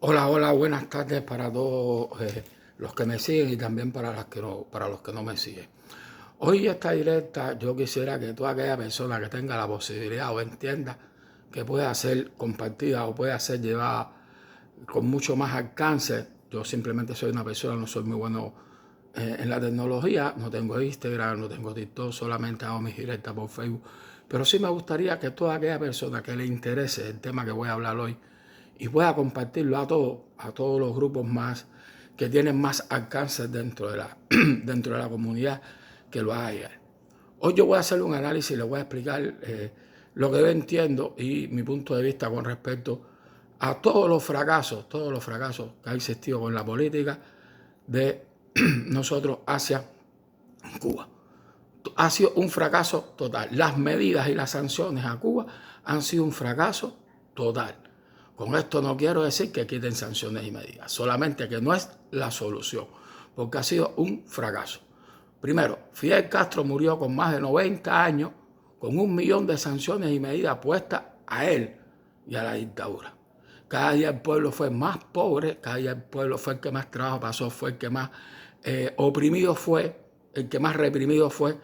Hola, hola, buenas tardes para todos los que me siguen y también para los que no me siguen. Hoy esta directa yo quisiera que toda aquella persona que tenga la posibilidad o entienda que pueda ser compartida o pueda ser llevada con mucho más alcance. Yo simplemente soy una persona, no soy muy bueno en la tecnología, no tengo Instagram, no tengo TikTok, solamente hago mis directas por Facebook. Pero sí me gustaría que toda aquella persona que le interese el tema que voy a hablar hoy y pueda compartirlo a todos los grupos más que tienen más alcance dentro de la comunidad que lo haga. Hoy yo voy a hacer un análisis y les voy a explicar lo que yo entiendo y mi punto de vista con respecto a todos los fracasos que ha existido con la política de nosotros hacia Cuba. Ha sido un fracaso total. Las medidas y las sanciones a Cuba han sido un fracaso total. Con esto no quiero decir que quiten sanciones y medidas, solamente que no es la solución, porque ha sido un fracaso. Primero, Fidel Castro murió con más de 90 años, con 1 millón de sanciones y medidas puestas a él y a la dictadura. Cada día el pueblo fue más pobre, cada día el pueblo fue el que más trabajo pasó, fue el que más oprimido fue, el que más reprimido fue.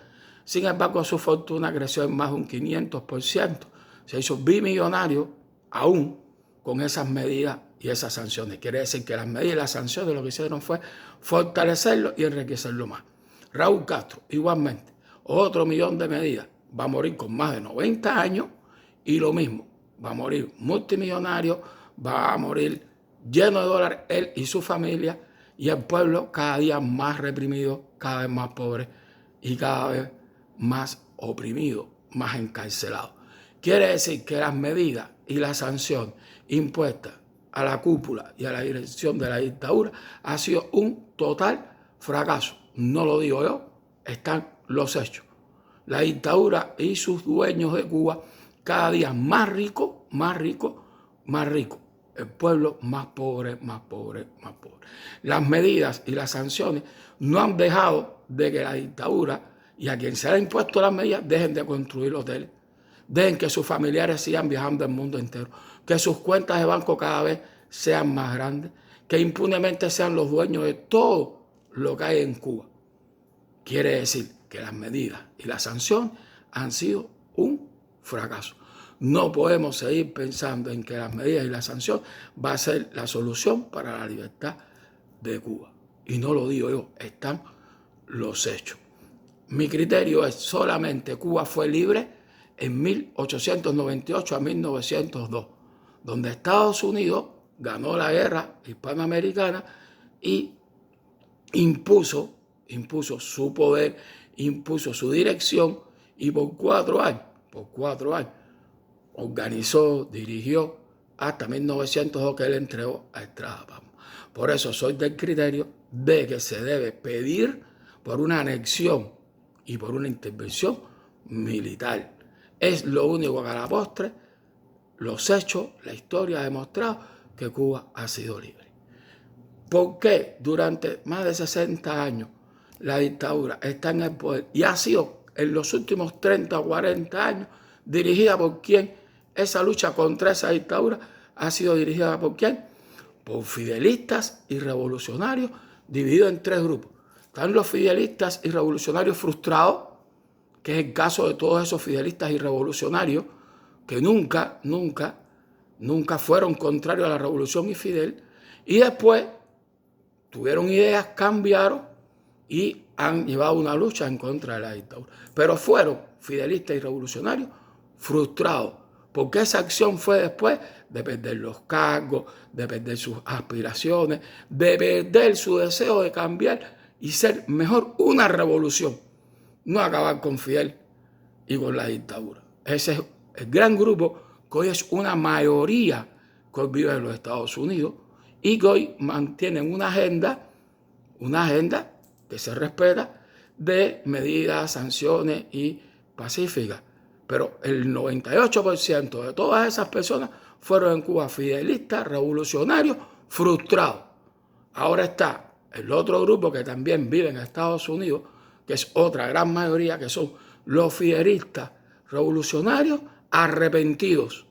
Sin embargo, su fortuna creció en más de un 500%. Se hizo bimillonario aún con esas medidas y esas sanciones. Quiere decir que las medidas y las sanciones lo que hicieron fue fortalecerlo y enriquecerlo más. Raúl Castro, igualmente, otro 1 millón de medidas. Va a morir con más de 90 años y lo mismo, va a morir multimillonario, va a morir lleno de dólares él y su familia, y el pueblo cada día más reprimido, cada vez más pobre y cada vez más oprimido, más encarcelado. Quiere decir que las medidas y la sanción impuestas a la cúpula y a la dirección de la dictadura ha sido un total fracaso. No lo digo yo, están los hechos. La dictadura y sus dueños de Cuba cada día más rico, más rico, más rico. El pueblo más pobre, más pobre, más pobre. Las medidas y las sanciones no han dejado de que la dictadura y a quien se le ha impuesto las medidas dejen de construir hoteles, dejen que sus familiares sigan viajando el mundo entero, que sus cuentas de banco cada vez sean más grandes, que impunemente sean los dueños de todo lo que hay en Cuba. Quiere decir que las medidas y la sanción han sido un fracaso. No podemos seguir pensando en que las medidas y la sanción va a ser la solución para la libertad de Cuba. Y no lo digo yo, están los hechos. Mi criterio es solamente Cuba fue libre en 1898 a 1902, donde Estados Unidos ganó la guerra hispanoamericana y impuso su poder, impuso su dirección y por 4 años, organizó, dirigió hasta 1902 que él entregó a Estrada Pamo. Por eso soy del criterio de que se debe pedir por una anexión y por una intervención militar. Es lo único que a la postre los hechos, la historia ha demostrado que Cuba ha sido libre. ¿Por qué durante más de 60 años la dictadura está en el poder y ha sido en los últimos 30 o 40 años dirigida por quién? Esa lucha contra esa dictadura ha sido dirigida por quién? Por fidelistas y revolucionarios divididos en 3 grupos. Están los fidelistas y revolucionarios frustrados, que es el caso de todos esos fidelistas y revolucionarios que nunca fueron contrarios a la revolución y Fidel, y después tuvieron ideas, cambiaron y han llevado una lucha en contra de la dictadura. Pero fueron fidelistas y revolucionarios frustrados, porque esa acción fue después de perder los cargos, de perder sus aspiraciones, de perder su deseo de cambiar y ser mejor una revolución, no acabar con Fidel y con la dictadura. Ese es el gran grupo que hoy es una mayoría que hoy vive en los Estados Unidos y que hoy mantienen una agenda que se respeta de medidas, sanciones y pacíficas. Pero el 98% de todas esas personas fueron en Cuba fidelistas, revolucionarios, frustrados. Ahora está el otro grupo que también vive en Estados Unidos, que es otra gran mayoría, que son los fidelistas revolucionarios arrepentidos.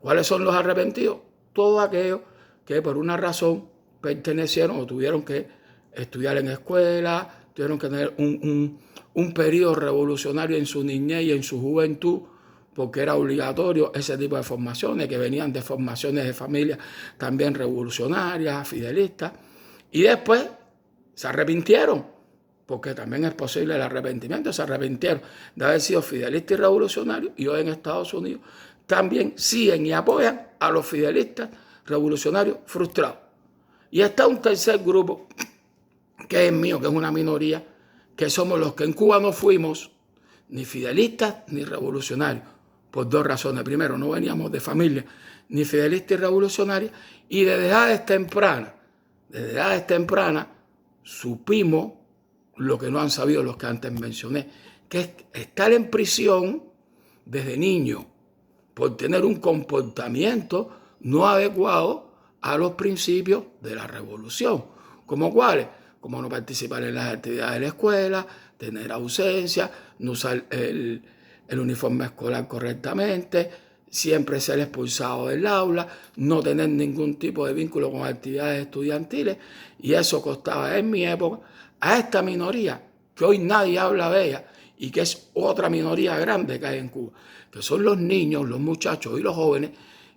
¿Cuáles son los arrepentidos? Todos aquellos que por una razón pertenecieron o tuvieron que estudiar en escuela, tuvieron que tener un periodo revolucionario en su niñez y en su juventud, porque era obligatorio ese tipo de formaciones, que venían de formaciones de familias también revolucionarias, fidelistas, y después se arrepintieron, porque también es posible el arrepentimiento, se arrepintieron de haber sido fidelistas y revolucionarios, y hoy en Estados Unidos también siguen y apoyan a los fidelistas revolucionarios frustrados. Y está un tercer grupo, que es mío, que es una minoría, que somos los que en Cuba no fuimos ni fidelistas ni revolucionarios, por dos razones. Primero, no veníamos de familia ni fidelistas y revolucionarias, y desde edades tempranas, supimos lo que no han sabido los que antes mencioné, que es estar en prisión desde niño por tener un comportamiento no adecuado a los principios de la revolución. ¿Como cuáles? Como no participar en las actividades de la escuela, tener ausencia, no usar el uniforme escolar correctamente, siempre ser expulsado del aula, no tener ningún tipo de vínculo con actividades estudiantiles, y eso costaba en mi época a esta minoría, que hoy nadie habla de ella, y que es otra minoría grande que hay en Cuba, que son los niños, los muchachos y los jóvenes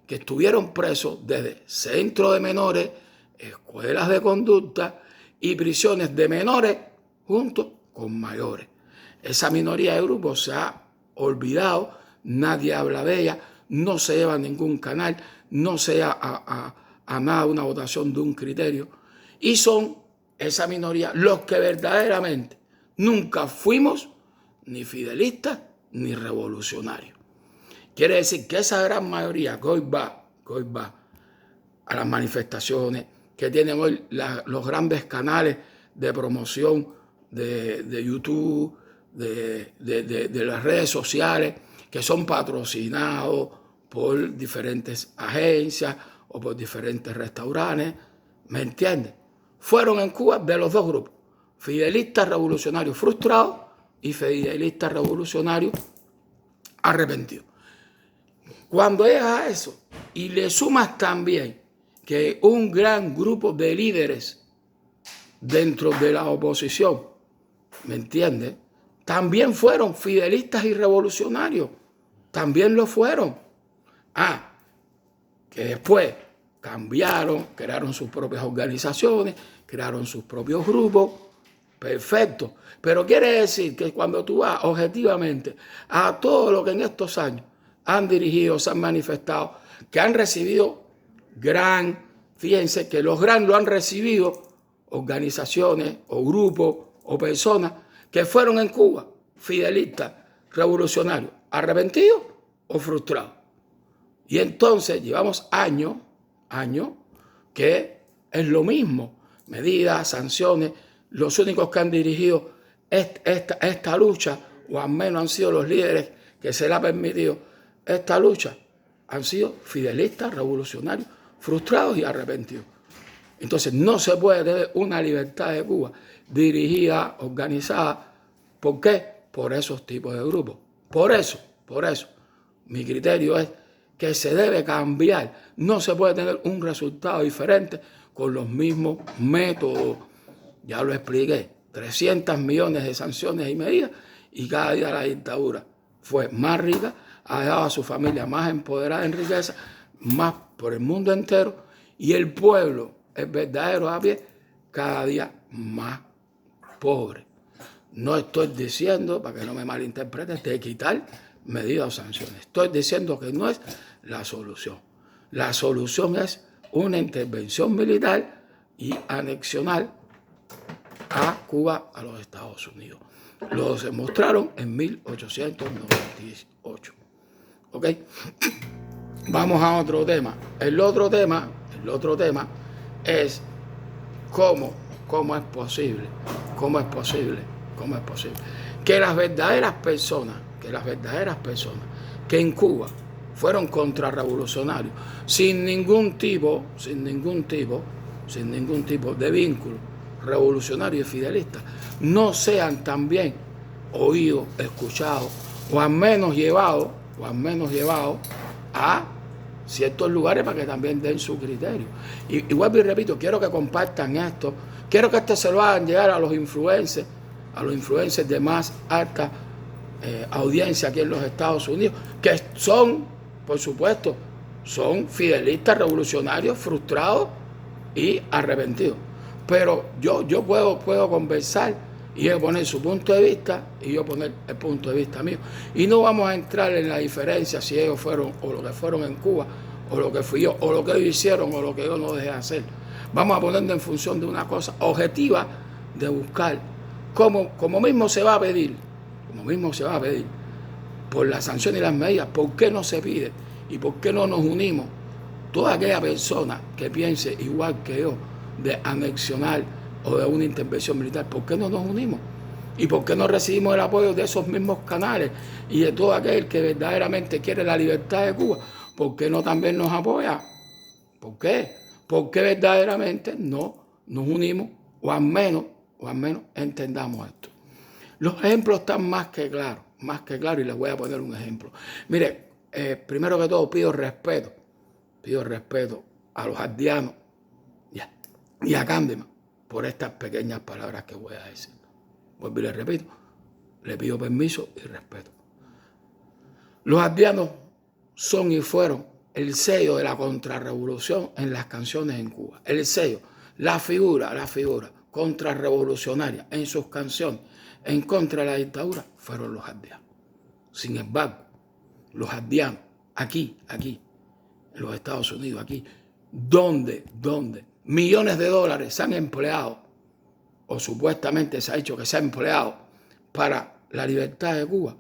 que estuvieron presos desde centros de menores, escuelas de conducta y prisiones de menores junto con mayores. Esa minoría de grupos se ha olvidado, nadie habla de ella, no se lleva a ningún canal, no se lleva a nada una votación de un criterio, y son esa minoría los que verdaderamente nunca fuimos ni fidelistas ni revolucionarios. Quiere decir que esa gran mayoría que hoy va a las manifestaciones, que tienen hoy los grandes canales de promoción de YouTube, de las redes sociales, que son patrocinados por diferentes agencias o por diferentes restaurantes, ¿me entiendes? Fueron en Cuba de los dos grupos, fidelistas revolucionarios frustrados y fidelistas revolucionarios arrepentidos. Cuando llegas a eso y le sumas también que un gran grupo de líderes dentro de la oposición, ¿me entiendes?, también fueron fidelistas y revolucionarios, también lo fueron. Que después cambiaron, crearon sus propias organizaciones, crearon sus propios grupos, perfecto. Pero quiere decir que cuando tú vas objetivamente a todo lo que en estos años han dirigido, se han manifestado, que han recibido fíjense que los lo han recibido organizaciones o grupos o personas que fueron en Cuba fidelistas, revolucionarios, arrepentidos o frustrados. Y entonces llevamos años que es lo mismo, medidas, sanciones, los únicos que han dirigido esta lucha, o al menos han sido los líderes que se le ha permitido esta lucha, han sido fidelistas, revolucionarios, frustrados y arrepentidos. Entonces no se puede tener una libertad de Cuba dirigida, organizada. ¿Por qué? Por esos tipos de grupos. Por eso, mi criterio es que se debe cambiar. No se puede tener un resultado diferente con los mismos métodos. Ya lo expliqué, 300 millones de sanciones y medidas, y cada día la dictadura fue más rica, ha dejado a su familia más empoderada en riqueza, más por el mundo entero, y el pueblo, el verdadero a pie, cada día más pobre. No estoy diciendo, para que no me malinterpretes, de quitar medidas o sanciones. Estoy diciendo que no es la solución. La solución es una intervención militar y anexional a Cuba, a los Estados Unidos. Lo demostraron en 1898. ¿Ok? Vamos a otro tema. El otro tema es cómo es posible que las verdaderas personas que en Cuba fueron contrarrevolucionarios sin ningún tipo de vínculo revolucionario y fidelista, no sean también oídos, escuchados, o al menos llevados a ciertos lugares para que también den su criterio. Y vuelvo y repito, quiero que compartan esto, quiero que esto se lo hagan llegar a los influencers de más alta audiencia aquí en los Estados Unidos, que son, por supuesto, son fidelistas, revolucionarios, frustrados y arrepentidos. Pero yo puedo conversar y él poner su punto de vista y yo poner el punto de vista mío. Y no vamos a entrar en la diferencia si ellos fueron o lo que fueron en Cuba, o lo que fui yo, o lo que ellos hicieron, o lo que yo no dejé de hacer. Vamos a ponerlo en función de una cosa objetiva, de buscar como mismo se va a pedir, por las sanciones y las medidas, ¿por qué no se pide? ¿Y por qué no nos unimos? Toda aquella persona que piense igual que yo de anexionar o de una intervención militar, ¿por qué no nos unimos? ¿Y por qué no recibimos el apoyo de esos mismos canales y de todo aquel que verdaderamente quiere la libertad de Cuba? ¿Por qué no también nos apoya? ¿Por qué? ¿Por qué verdaderamente no nos unimos o al menos entendamos esto? Los ejemplos están más que claros, y les voy a poner un ejemplo. Mire, primero que todo pido respeto a los aldeanos y a Candyman por estas pequeñas palabras que voy a decir. Vuelvo y les repito, le pido permiso y respeto. Los aldeanos son y fueron el sello de la contrarrevolución en las canciones en Cuba. El sello, la figura contrarrevolucionaria en sus canciones en contra de la dictadura fueron los aldeanos. Sin embargo, los aldeanos, aquí, en los Estados Unidos, aquí, donde millones de dólares se han empleado, o supuestamente se ha dicho que se ha empleado para la libertad de Cuba,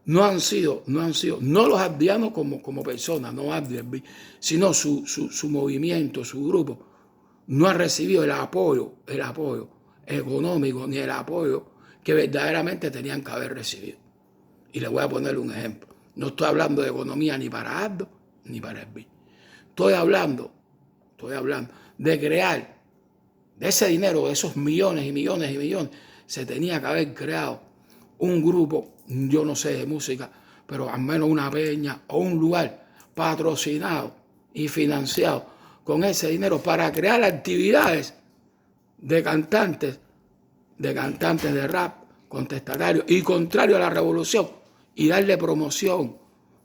no han sido no los aldeanos como personas, no Airbnb, sino su movimiento, su grupo, no ha recibido el apoyo económico ni el apoyo que verdaderamente tenían que haber recibido. Y les voy a poner un ejemplo. No estoy hablando de economía ni para Aldo ni para Airbnb. Estoy hablando de crear, de ese dinero, de esos millones y millones y millones, se tenía que haber creado un grupo, yo no sé de música, pero al menos una peña o un lugar patrocinado y financiado con ese dinero para crear actividades de cantantes de rap, contestatarios y contrario a la revolución y darle promoción.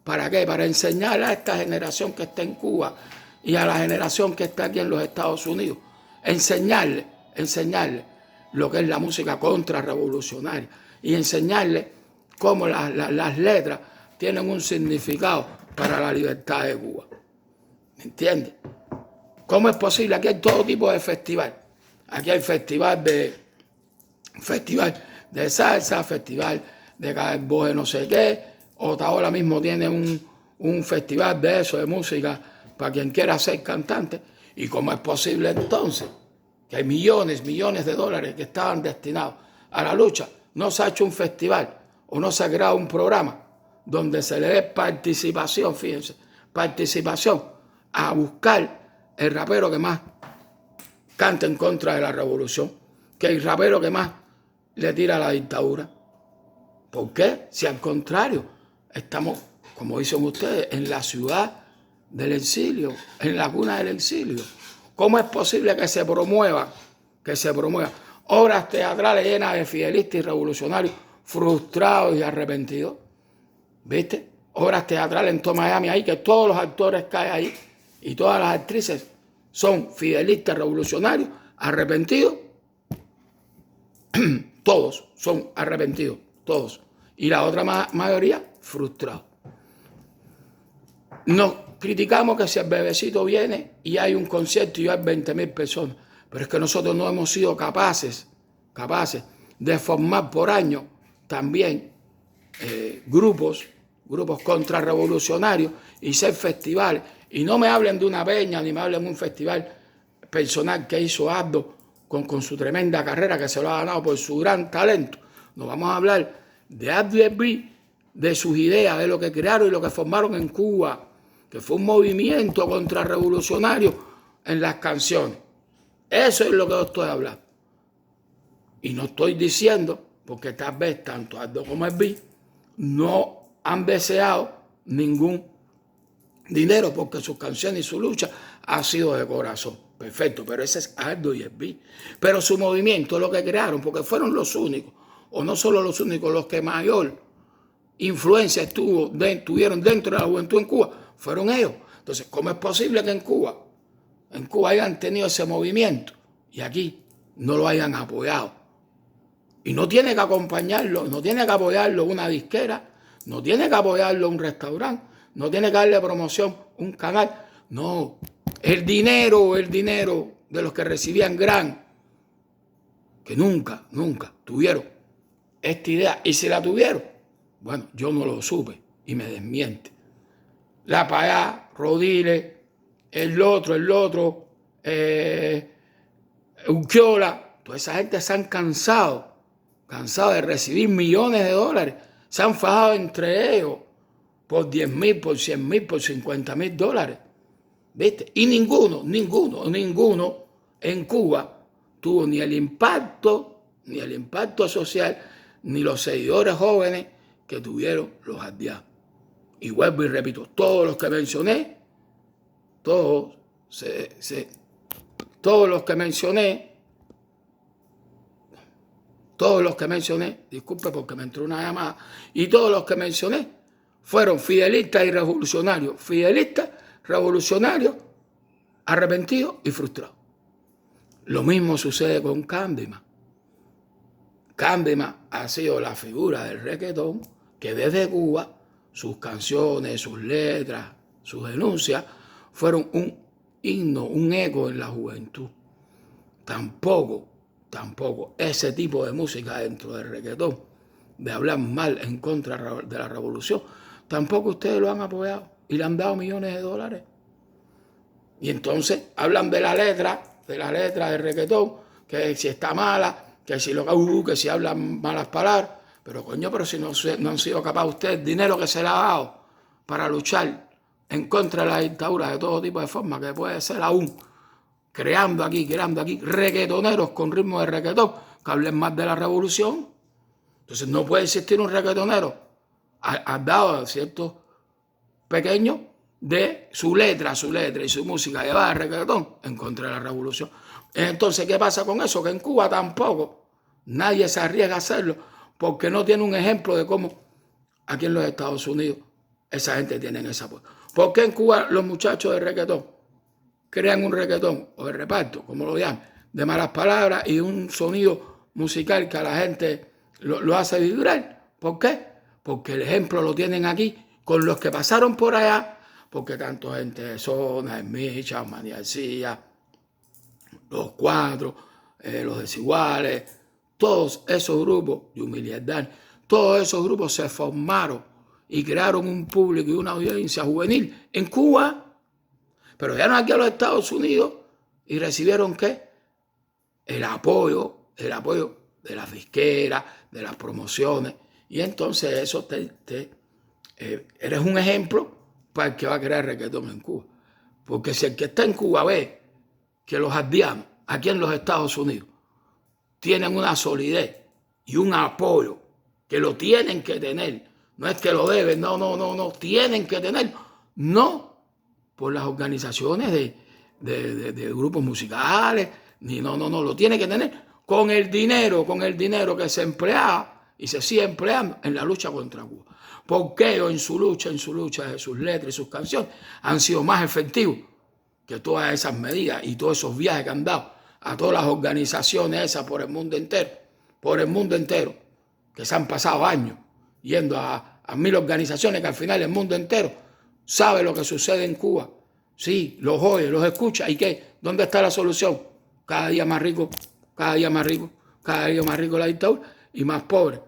¿Para qué? Para enseñar a esta generación que está en Cuba y a la generación que está aquí en los Estados Unidos, enseñarle lo que es la música contrarrevolucionaria y enseñarle cómo las letras tienen un significado para la libertad de Cuba. ¿Me entiendes? ¿Cómo es posible? Aquí hay todo tipo de festival. Aquí hay festival de salsa, festival de cowboy no sé qué. Otaola mismo tiene un festival de eso, de música, para quien quiera ser cantante. ¿Y cómo es posible entonces que hay millones de dólares que estaban destinados a la lucha? No se ha hecho un festival o no se ha creado un programa donde se le dé participación, fíjense, participación a buscar el rapero que más canta en contra de la revolución, que el rapero que más le tira a la dictadura. ¿Por qué? Si al contrario, estamos, como dicen ustedes, en la ciudad del exilio, en la cuna del exilio. ¿Cómo es posible que se promuevan obras teatrales llenas de fidelistas y revolucionarios frustrados y arrepentidos? ¿Viste? Obras teatrales en todo Miami, ahí que todos los actores que hay ahí y todas las actrices son fidelistas revolucionarios, arrepentidos. Todos son arrepentidos, todos. Y la otra mayoría, frustrados. Nos criticamos que si el bebecito viene y hay un concierto y hay 20.000 personas, pero es que nosotros no hemos sido capaces de formar por año también grupos contrarrevolucionarios y ser festivales. Y no me hablen de una peña ni me hablen de un festival personal que hizo Aldo con su tremenda carrera, que se lo ha ganado por su gran talento. Nos vamos a hablar de Aldo y Airbnb, de sus ideas, de lo que crearon y lo que formaron en Cuba, que fue un movimiento contrarrevolucionario en las canciones. Eso es lo que yo estoy hablando. Y no estoy diciendo, porque tal vez tanto Aldo como Airbnb no han deseado ningún dinero porque sus canciones y su lucha ha sido de corazón. Perfecto, pero ese es Aldo y Esbí. Pero su movimiento, lo que crearon, porque fueron los únicos, o no solo los únicos, los que mayor influencia tuvieron dentro de la juventud en Cuba, fueron ellos. Entonces, ¿cómo es posible que en Cuba hayan tenido ese movimiento y aquí no lo hayan apoyado? Y no tiene que acompañarlo, no tiene que apoyarlo una disquera, no tiene que apoyarlo un restaurante, no tiene que darle promoción un canal. No, el dinero de los que recibían gran, que nunca tuvieron esta idea. Y si la tuvieron, bueno, yo no lo supe y me desmiente. La Payá, Rodiles, el otro, Urquiola, toda esa gente se han cansado de recibir millones de dólares. Se han fajado entre ellos por 10.000, por 100.000, por 50.000 dólares. ¿Viste? Y ninguno en Cuba tuvo ni el impacto social, ni los seguidores jóvenes que tuvieron los aldeanos. Y vuelvo y repito, todos los que mencioné, disculpe porque me entró una llamada, y todos los que mencioné fueron fidelistas y revolucionarios, arrepentidos y frustrados. Lo mismo sucede con Candyman. Candyman ha sido la figura del reggaetón que desde Cuba, sus canciones, sus letras, sus denuncias, fueron un himno, un eco en la juventud. Tampoco ese tipo de música dentro del reggaetón, de hablar mal en contra de la revolución, tampoco ustedes lo han apoyado y le han dado millones de dólares. Y entonces hablan de la letra del reggaetón, que si está mala, que si hablan malas palabras, pero si no han sido capaces ustedes, dinero que se le ha dado para luchar en contra de la dictadura de todo tipo de forma, que puede ser aún creando aquí reggaetoneros con ritmo de reggaetón que hablen más de la revolución. Entonces no puede existir un reggaetonero al dado de ciertos pequeños de su letra y su música llevada al reggaetón en contra de la revolución. Entonces, ¿qué pasa con eso? Que en Cuba tampoco nadie se arriesga a hacerlo porque no tiene un ejemplo de cómo aquí en los Estados Unidos esa gente tiene ese apoyo. ¿Por qué en Cuba los muchachos de reggaetón crean un reggaetón o de reparto, como lo llaman, de malas palabras y un sonido musical que a la gente lo hace vibrar? ¿Por qué? Porque el ejemplo lo tienen aquí con los que pasaron por allá, porque tanto gente de Zona, Micha, Manny García, Los Cuatro, Los Desiguales, todos esos grupos, Humildad, todos esos grupos se formaron y crearon un público y una audiencia juvenil en Cuba, pero llegaron aquí a los Estados Unidos y recibieron ¿qué? El apoyo de las disqueras, de las promociones, y entonces eso eres un ejemplo para el que va a crear reggaetón en Cuba. Porque si el que está en Cuba ve que los aldeanos aquí en los Estados Unidos tienen una solidez y un apoyo que lo tienen que tener, no es que lo deben, no, tienen que tener, no por las organizaciones de grupos musicales, ni no, lo tienen que tener con el dinero que se empleaba y se sigue empleando en la lucha contra Cuba. Porque ellos en su lucha, de sus letras y sus canciones, han sido más efectivos que todas esas medidas y todos esos viajes que han dado a todas las organizaciones esas por el mundo entero, que se han pasado años yendo a 1000 organizaciones, que al final el mundo entero sabe lo que sucede en Cuba. Sí, los oye, los escucha. ¿Y qué? ¿Dónde está la solución? Cada día más rico la dictadura y más pobre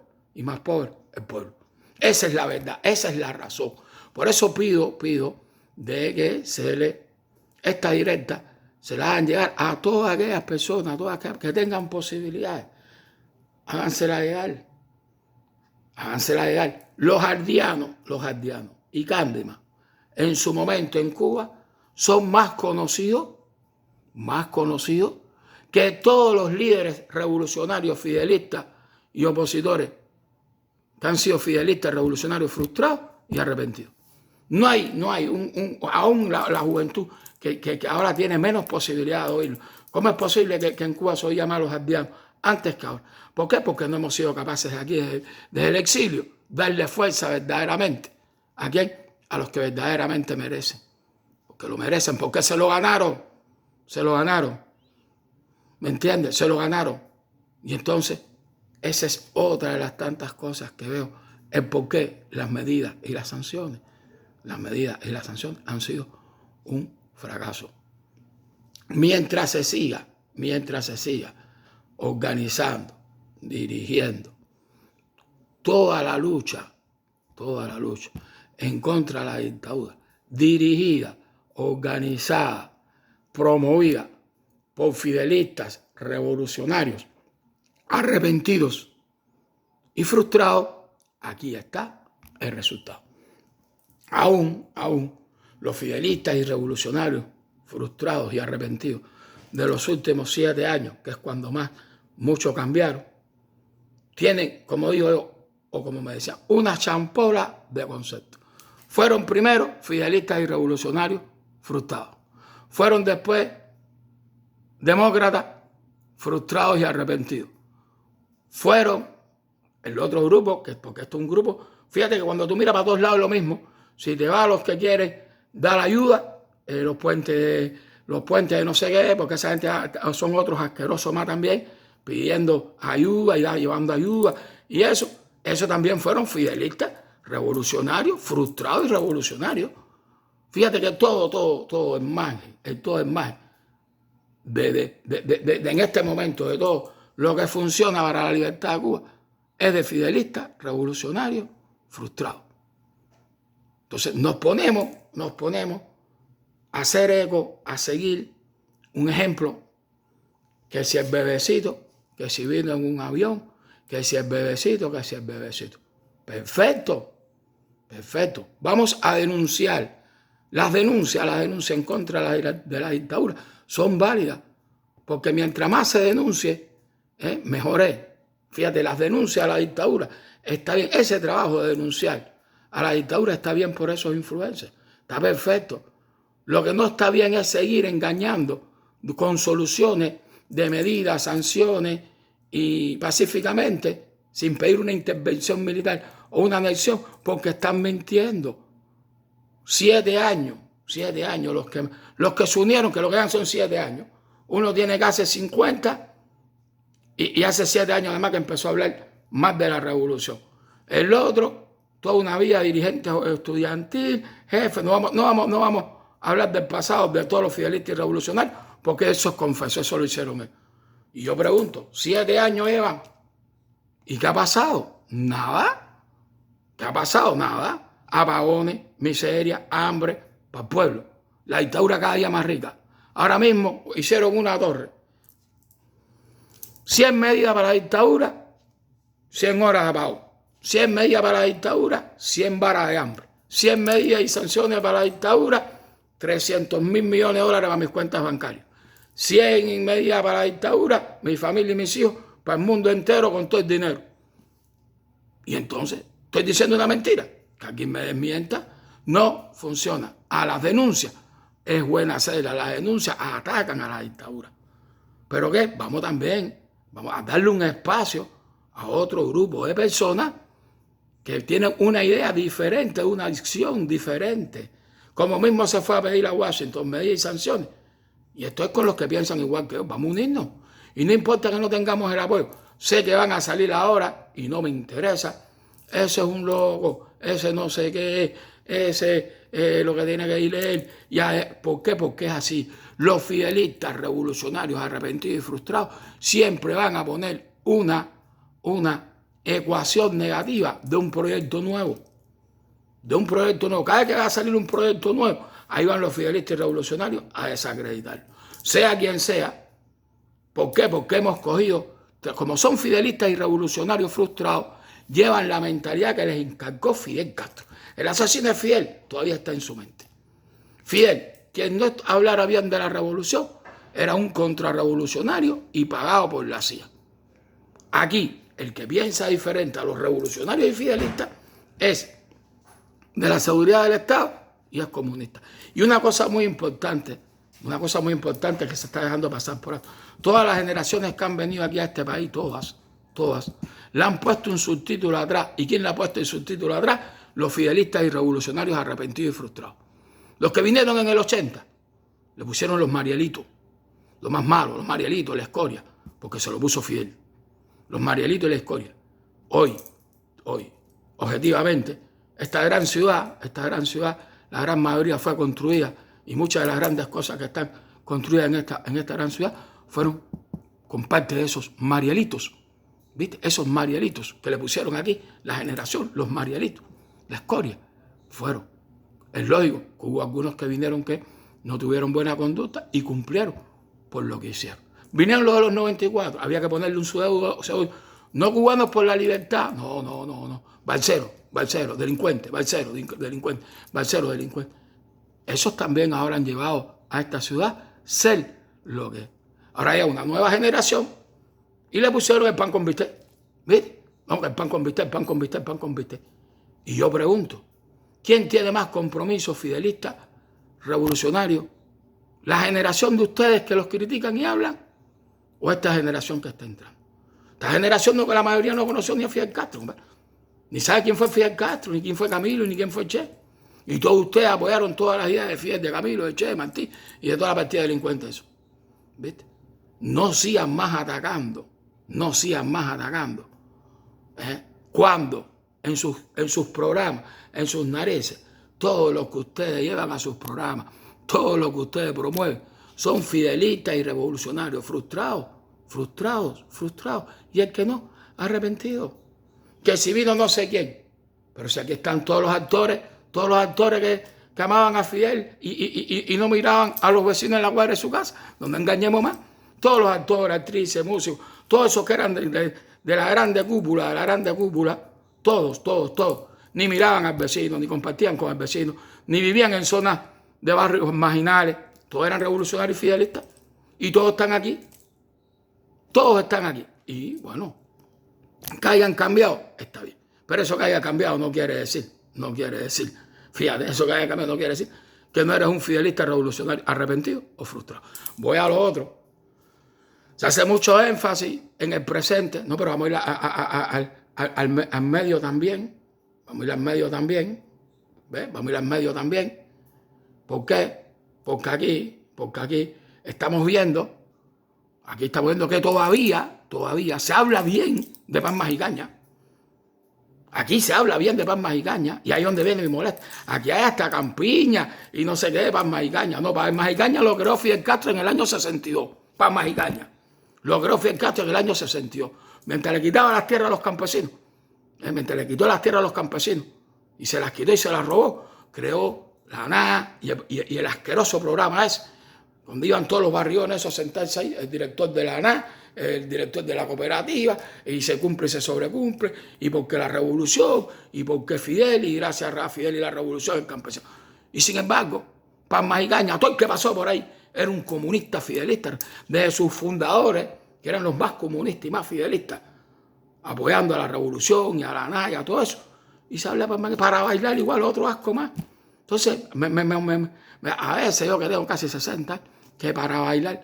el pueblo. Esa es la verdad, esa es la razón. Por eso pido de que esta directa se la hagan llegar a todas aquellas personas, a todas aquellas que tengan posibilidades. Hágansela llegar. Los aldeanos y Candyman en su momento en Cuba son más conocidos que todos los líderes revolucionarios, fidelistas y opositores que han sido fidelistas, revolucionarios frustrados y arrepentidos. No hay aún la juventud que ahora tiene menos posibilidad de oírlo. ¿Cómo es posible que en Cuba se oía más a los aldeanos antes que ahora? ¿Por qué? Porque no hemos sido capaces de aquí, desde el exilio, darle fuerza verdaderamente. ¿A quién? A los que verdaderamente merecen. Porque lo merecen, porque se lo ganaron. Se lo ganaron. ¿Me entiendes? Se lo ganaron. Y entonces, esa es otra de las tantas cosas que veo, el por qué las medidas y las sanciones han sido un fracaso. Mientras se siga organizando, dirigiendo toda la lucha en contra de la dictadura, dirigida, organizada, promovida por fidelistas revolucionarios, arrepentidos y frustrados, aquí está el resultado. Aún los fidelistas y revolucionarios frustrados y arrepentidos de los últimos 7 años, que es cuando más muchos cambiaron, tienen, como digo yo, o como me decían, una champola de conceptos. Fueron primero fidelistas y revolucionarios frustrados. Fueron después demócratas frustrados y arrepentidos. Fueron el otro grupo, que porque esto es un grupo, fíjate que cuando tú miras para todos lados es lo mismo. Si te vas a los que quieren dar ayuda, los puentes de no sé qué, porque esa gente son otros asquerosos más también, pidiendo ayuda y llevando ayuda. Y eso también fueron fidelistas, revolucionarios, frustrados y revolucionarios. Fíjate que todo es margen, todo es margen. En este momento, de todo lo que funciona para la libertad de Cuba, es de fidelistas, revolucionarios, frustrados. Entonces nos ponemos a hacer eco, a seguir un ejemplo, que si el bebecito, que si vino en un avión, que si el bebecito. Perfecto. Vamos a denunciar. Las denuncias en contra de la dictadura son válidas, porque mientras más se denuncie, mejor es. Fíjate, las denuncias a la dictadura, está bien, ese trabajo de denunciar a la dictadura está bien por esos influencers, está perfecto. Lo que no está bien es seguir engañando con soluciones de medidas, sanciones y pacíficamente, sin pedir una intervención militar o una anexión, porque están mintiendo. 7 años, los que se unieron, que lo que dan son 7 años. Uno tiene casi 50 y hace 7 años además que empezó a hablar más de la revolución. El otro, toda una vida dirigente estudiantil, jefe. No vamos a hablar del pasado de todos los fidelistas y revolucionarios, porque eso es confeso, eso lo hicieron ellos. Y yo pregunto, 7 años llevan, ¿y qué ha pasado? Nada. ¿Qué ha pasado? Nada. Apagones, miseria, hambre para el pueblo. La dictadura cada día más rica. Ahora mismo hicieron una torre. 100 medidas para la dictadura, 100 horas de apagón. 100 medidas para la dictadura, 100 varas de hambre. 100 medidas y sanciones para la dictadura, 300.000 millones de dólares para mis cuentas bancarias. 100 medidas para la dictadura, mi familia y mis hijos, para el mundo entero con todo el dinero. Y entonces, estoy diciendo una mentira, que aquí me desmienta, no funciona. A las denuncias es buena hacerlas, las denuncias atacan a la dictadura. ¿Pero qué? Vamos a darle un espacio a otro grupo de personas que tienen una idea diferente, una acción diferente. Como mismo se fue a pedir a Washington medidas y sanciones. Y esto es con los que piensan igual que yo. Vamos a unirnos. Y no importa que no tengamos el apoyo. Sé que van a salir ahora y no me interesa. Ese es un loco, ese no sé qué, ese lo que tiene que ir él. ¿Por qué? Porque es así. Los fidelistas revolucionarios arrepentidos y frustrados siempre van a poner una ecuación negativa de un proyecto nuevo. Cada vez que va a salir un proyecto nuevo, ahí van los fidelistas y revolucionarios a desacreditarlo. Sea quien sea. ¿Por qué? Porque hemos cogido, como son fidelistas y revolucionarios frustrados, llevan la mentalidad que les inculcó Fidel Castro. El asesino de Fidel todavía está en su mente. Fidel, quien no hablara bien de la revolución, era un contrarrevolucionario y pagado por la CIA. Aquí, el que piensa diferente a los revolucionarios y fidelistas es de la seguridad del Estado y es comunista. Y una cosa muy importante que se está dejando pasar por alto. Todas las generaciones que han venido aquí a este país, todas, le han puesto un subtítulo atrás. ¿Y quién le ha puesto el subtítulo atrás? Los fidelistas y revolucionarios arrepentidos y frustrados. Los que vinieron en el 80, le pusieron los Marielitos, lo más malo, los Marielitos, la escoria, porque se lo puso Fidel. Los Marielitos y la escoria. Hoy, objetivamente, esta gran ciudad, la gran mayoría fue construida y muchas de las grandes cosas que están construidas en esta gran ciudad fueron con parte de esos Marielitos. ¿Viste? Esos Marielitos que le pusieron aquí, la generación, los Marielitos, la escoria, fueron. Es lógico que hubo algunos que vinieron que no tuvieron buena conducta y cumplieron por lo que hicieron. Vinieron los de los 94, había que ponerle un pseudo, no cubanos por la libertad, no, balsero, delincuente, delincuente. Esos también ahora han llevado a esta ciudad ser lo que es. Ahora hay una nueva generación y le pusieron el pan con bistec. ¿Viste? No, el pan con bistec. Y yo pregunto, ¿quién tiene más compromiso fidelista, revolucionario? ¿La generación de ustedes que los critican y hablan? ¿O esta generación que está entrando? Esta generación que la mayoría no conoció ni a Fidel Castro, hombre. Ni sabe quién fue Fidel Castro, ni quién fue Camilo, ni quién fue Che. Y todos ustedes apoyaron todas las ideas de Fidel, de Camilo, de Che, de Martí y de toda la partida de delincuentes. Eso. ¿Viste? No sigan más atacando. Cuando en sus programas, en sus narices, todo lo que ustedes llevan a sus programas, todo lo que ustedes promueven, son fidelistas y revolucionarios, frustrados. Y el que no, arrepentido. Que si vino no sé quién. Pero si aquí están todos los actores que amaban a Fidel y no miraban a los vecinos en la cuadra de su casa, no nos engañemos más. Todos los actores, actrices, músicos, todos esos que eran de la grande cúpula, todos, ni miraban al vecino, ni compartían con el vecino, ni vivían en zonas de barrios marginales, todos eran revolucionarios y fidelistas, y todos están aquí, y bueno, que hayan cambiado, está bien, pero eso que haya cambiado no quiere decir, fíjate, eso que haya cambiado no quiere decir que no eres un fidelista revolucionario arrepentido o frustrado. Voy a lo otro. Se hace mucho énfasis en el presente, no, pero vamos a ir al medio también. Vamos a ir al medio también. ¿Ves? Vamos a ir al medio también. ¿Por qué? Porque aquí estamos viendo que todavía se habla bien de pan majicaña. Aquí se habla bien de pan majicaña y ahí es donde viene mi molestia. Aquí hay hasta campiña y no sé qué de pan majicaña. No, pan majicaña lo creó Fidel Castro en el año 62. Pan majicaña. Lo creó Fidel Castro en el año 62. Mientras le quitaba las tierras a los campesinos. Mientras le quitó las tierras a los campesinos. Y se las quitó y se las robó. Creó la ANA y el asqueroso programa ese. Donde iban todos los barriones esos a sentarse ahí. El director de la ANA, el director de la cooperativa. Y se cumple y se sobrecumple. Y porque la revolución. Y porque Fidel. Y gracias a Fidel y la revolución el campesino. Y sin embargo, pan majicaña, todo el que pasó por ahí era un comunista fidelista, de sus fundadores, que eran los más comunistas y más fidelistas, apoyando a la revolución y a la ANA y a todo eso. Y se habla para bailar igual otro asco más. Entonces, a veces yo que tengo casi 60, que para bailar,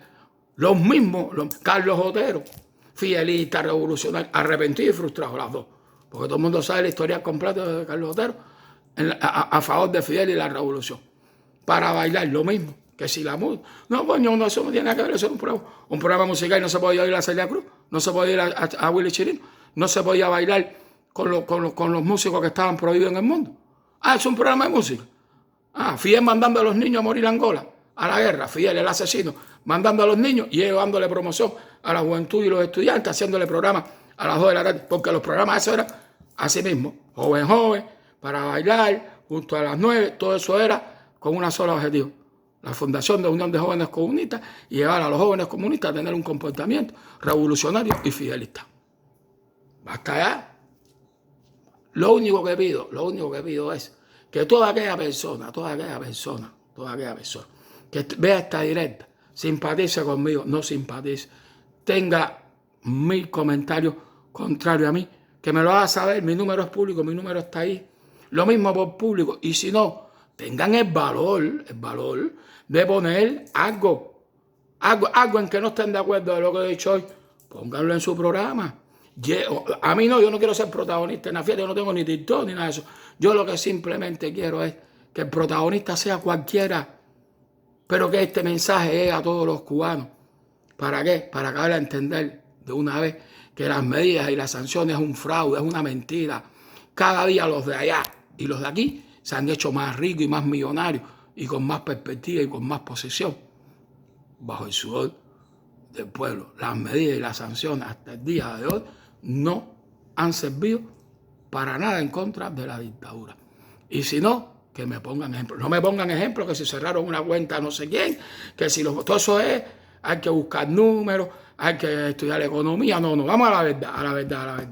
los mismos, Carlos Otero, fidelista, revolucionario, arrepentido y frustrado, las dos. Porque todo el mundo sabe la historia completa de Carlos Otero a favor de Fidel y la revolución. Para bailar, lo mismo. Que si la música. No, coño, no, eso no tiene nada que ver. Eso es un programa musical y no se podía ir a Celia Cruz, no se podía ir a Willy Chirino, no se podía bailar con los músicos que estaban prohibidos en el mundo. Ah, es un programa de música. Ah, Fidel mandando a los niños a morir a Angola, a la guerra. Fidel, el asesino, mandando a los niños y ellos dándole promoción a la juventud y los estudiantes, haciéndole programas a las 2 de la tarde, porque los programas esos eran así mismo, joven, para bailar, justo a las 9, todo eso era con una sola objetivo. La Fundación de Unión de Jóvenes Comunistas y llevar a los jóvenes comunistas a tener un comportamiento revolucionario y fidelista. Basta ya. Lo único que pido es que toda aquella persona que vea esta directa, simpatice conmigo, no simpatice, tenga 1000 comentarios contrarios a mí, que me lo haga saber, mi número es público, mi número está ahí. Lo mismo por público, y si no, tengan el valor de poner algo en que no estén de acuerdo de lo que he dicho hoy, pónganlo en su programa. A mí no, yo no quiero ser protagonista en la fiesta, yo no tengo ni TikTok ni nada de eso. Yo lo que simplemente quiero es que el protagonista sea cualquiera, pero que este mensaje llegue a todos los cubanos. ¿Para qué? Para que haga entender de una vez que las medidas y las sanciones es un fraude, es una mentira. Cada día los de allá y los de aquí se han hecho más ricos y más millonarios y con más perspectiva y con más posesión bajo el sudor del pueblo. Las medidas y las sanciones hasta el día de hoy no han servido para nada en contra de la dictadura. Y si no, que me pongan ejemplo. No me pongan ejemplo que si cerraron una cuenta no sé quién, que si todo eso es, hay que buscar números, hay que estudiar economía. No, vamos a la verdad.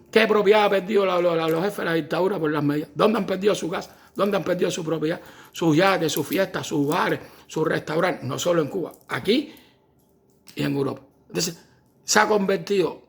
¿Qué propiedad han perdido los jefes de la dictadura por las medidas? ¿Dónde han perdido su casa? ¿Dónde han perdido su propiedad? Sus yates, sus fiestas, sus bares, sus restaurantes. No solo en Cuba, aquí y en Europa. Entonces, se ha convertido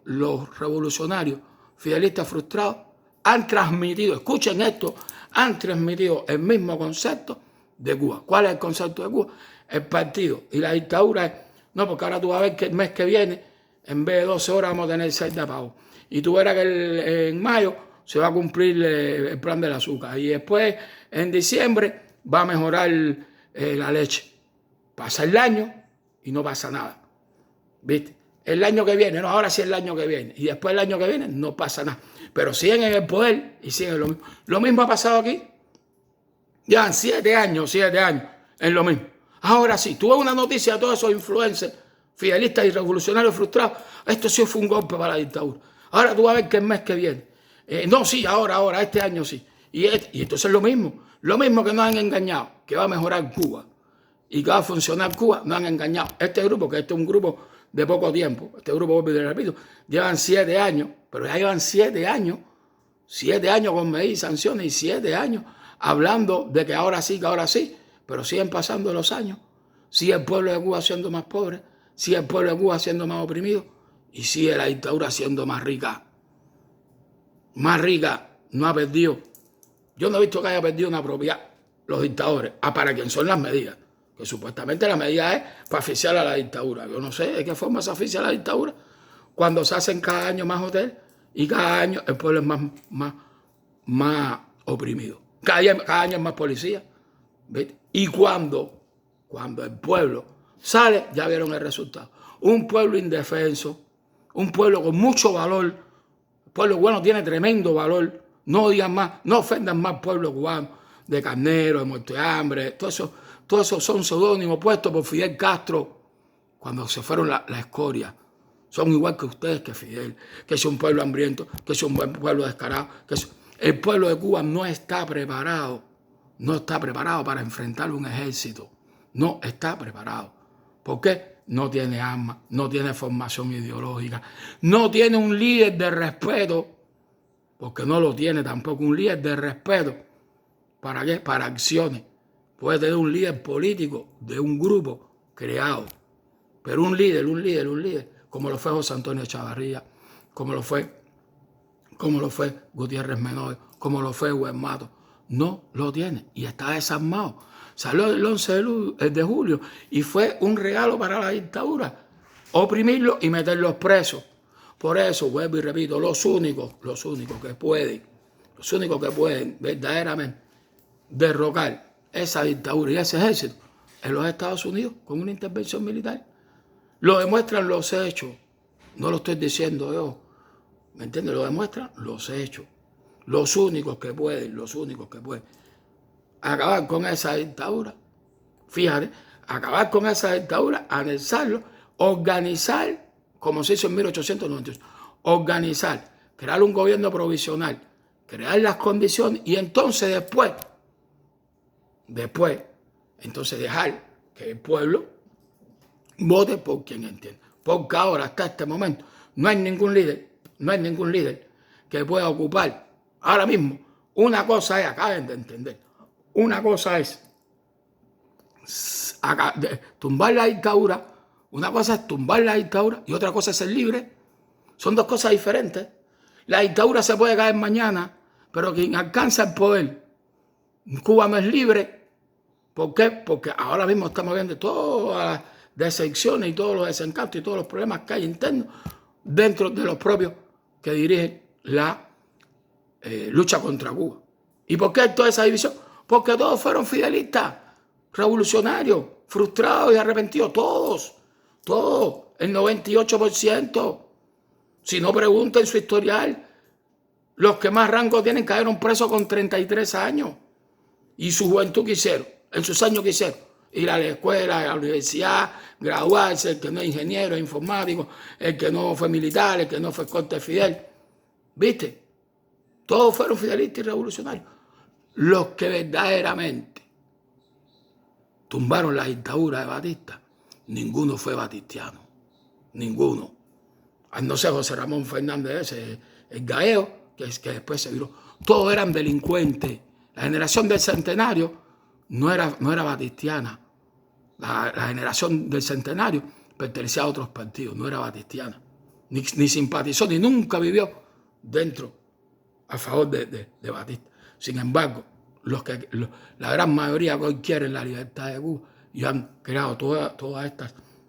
los revolucionarios fidelistas frustrados, han transmitido, escuchen esto, han transmitido el mismo concepto de Cuba. ¿Cuál es el concepto de Cuba? El partido y la dictadura es, no, porque ahora tú vas a ver que el mes que viene, en vez de 12 horas, vamos a tener 6 de pago. Y tú verás que en mayo se va a cumplir el plan del azúcar. Y después, en diciembre, va a mejorar la leche. Pasa el año y no pasa nada. ¿Viste? El año que viene, no, ahora sí el año que viene. Y después el año que viene no pasa nada. Pero siguen en el poder y siguen lo mismo. Lo mismo ha pasado aquí. Llevan 7 años en lo mismo. Ahora sí, tú ves una noticia de todos esos influencers, fidelistas y revolucionarios frustrados. Esto sí fue un golpe para la dictadura. Ahora tú vas a ver que el mes que viene. No, sí, ahora, este año sí. Y entonces lo mismo que nos han engañado, que va a mejorar Cuba y que va a funcionar Cuba, nos han engañado. Este grupo, que este es un grupo de poco tiempo, este grupo, repito, llevan 7 años, pero ya llevan 7 años con medidas y sanciones y 7 años hablando de que ahora sí, pero siguen pasando los años, sigue el pueblo de Cuba siendo más pobre, sigue el pueblo de Cuba siendo más oprimido y sigue la dictadura siendo más rica. No ha perdido. Yo no he visto que haya perdido una propiedad los dictadores, para quien son las medidas, que supuestamente la medida es para asfixiar a la dictadura. Yo no sé de qué forma se asfixia a la dictadura cuando se hacen cada año más hoteles y cada año el pueblo es más oprimido. Cada año es más policía. ¿Viste? Y cuando el pueblo sale, ya vieron el resultado. Un pueblo indefenso, un pueblo con mucho valor. El pueblo cubano tiene tremendo valor. No digan más, no ofendan más pueblo cubano de carnero, de muerto de hambre. Todo eso son seudónimos puestos por Fidel Castro cuando se fueron la escoria. Son igual que ustedes, que Fidel, que es un pueblo hambriento, que es un buen pueblo descarado. El pueblo de Cuba no está preparado para enfrentar un ejército. No está preparado. ¿Por qué? No tiene armas, no tiene formación ideológica, no tiene un líder de respeto, porque no lo tiene tampoco un líder de respeto. ¿Para qué? Para acciones. Puede tener un líder político de un grupo creado, pero un líder, como lo fue José Antonio Chavarría, como lo fue Gutiérrez Menor, como lo fue Hugo Mato, no lo tiene y está desarmado. Salió el 11 de julio y fue un regalo para la dictadura, oprimirlo y meterlos presos. Por eso, vuelvo y repito, los únicos que pueden verdaderamente derrocar esa dictadura y ese ejército en los Estados Unidos con una intervención militar. Lo demuestran los hechos, no lo estoy diciendo yo, ¿me entiendes? Lo demuestran los hechos. Los únicos que pueden acabar con esa dictadura, fíjate, acabar con esa dictadura, anexarlo, organizar, como se hizo en 1898, organizar, crear un gobierno provisional, crear las condiciones y entonces después, dejar que el pueblo vote por quien entienda. Porque ahora, hasta este momento, no hay ningún líder que pueda ocupar ahora mismo. Una cosa es, acaben de entender, una cosa es tumbar la dictadura, una cosa es tumbar la dictadura y otra cosa es ser libre. Son dos cosas diferentes. La dictadura se puede caer mañana, Pero quien alcanza el poder, Cuba no es libre. ¿Por qué? Porque ahora mismo estamos viendo todas las decepciones y todos los desencantos y todos los problemas que hay internos dentro de los propios que dirigen la lucha contra Cuba. ¿Y por qué toda esa división? Porque todos fueron fidelistas, revolucionarios, frustrados y arrepentidos, todos, el 98%. Si no, pregunten su historial. Los que más rango tienen cayeron presos con 33 años. Y su juventud quisieron, en sus años quisieron ir a la escuela, a la universidad, graduarse, el que no es ingeniero, informático, el que no fue militar, el que no fue corte Fidel. ¿Viste? Todos fueron fidelistas y revolucionarios. Los que verdaderamente tumbaron la dictadura de Batista, ninguno fue batistiano. Ninguno. No sé, José Ramón Fernández, el Gaeo, que después se viró. Todos eran delincuentes. La generación del centenario no era batistiana. La generación del centenario pertenecía a otros partidos, no era batistiana. Ni simpatizó, ni nunca vivió dentro, a favor de Batista. Sin embargo, la gran mayoría que hoy quieren la libertad de Cuba y han creado todas estas